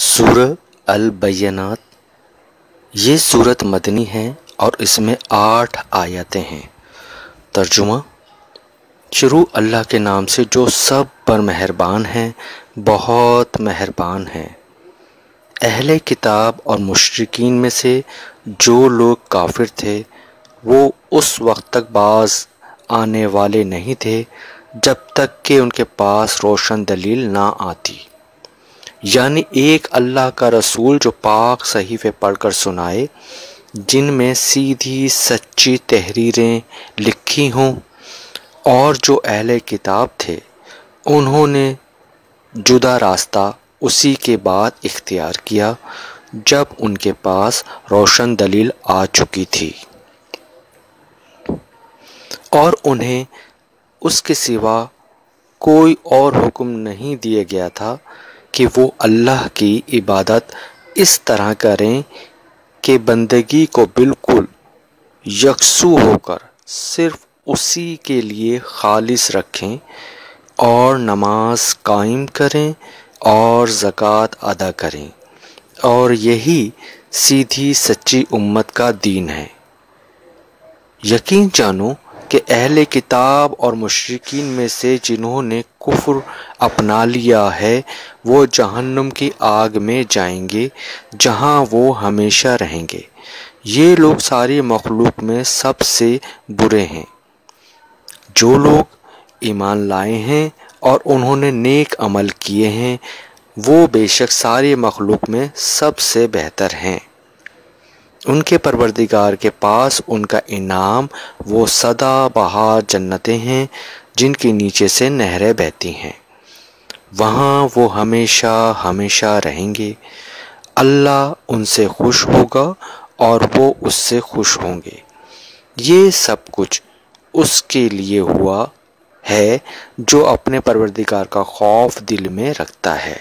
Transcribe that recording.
سورہ البینات یہ سورت مدنی ہے اور اس میں 8 آیتیں ہیں۔ ترجمہ: شروع اللہ کے نام سے جو سب پر مہربان ہے، بہت مہربان ہے۔ اہل کتاب اور مشرکین میں سے جو لوگ کافر تھے وہ اس وقت تک باز آنے والے نہیں تھے جب تک کہ ان کے پاس روشن دلیل نہ آتی، یعنی ایک اللہ کا رسول جو پاک صحیفے پڑھ کر سنائے جن میں سیدھی سچی تحریریں لکھی ہوں، اور جو اہل کتاب تھے انہوں نے جدا راستہ اسی کے بعد اختیار کیا جب ان کے پاس روشن دلیل آ چکی تھی، اور انہیں اس کے سوا کوئی اور حکم نہیں دیا گیا تھا کہ وہ اللہ کی عبادت اس طرح کریں کہ بندگی کو بالکل یکسو ہو کر صرف اسی کے لیے خالص رکھیں، اور نماز قائم کریں اور زکوٰۃ ادا کریں، اور یہی سیدھی سچی امت کا دین ہے۔ یقین جانو کہ اہل کتاب اور مشرکین میں سے جنہوں نے کفر اپنا لیا ہے وہ جہنم کی آگ میں جائیں گے جہاں وہ ہمیشہ رہیں گے۔ یہ لوگ ساری مخلوق میں سب سے برے ہیں۔ جو لوگ ایمان لائے ہیں اور انہوں نے نیک عمل کیے ہیں وہ بے شک ساری مخلوق میں سب سے بہتر ہیں۔ ان کے پروردگار کے پاس ان کا انعام وہ سدا بہار جنتیں ہیں جن کے نیچے سے نہریں بہتی ہیں، وہاں وہ ہمیشہ ہمیشہ رہیں گے۔ اللہ ان سے خوش ہوگا اور وہ اس سے خوش ہوں گے۔ یہ سب کچھ اس کے لیے ہوا ہے جو اپنے پروردگار کا خوف دل میں رکھتا ہے۔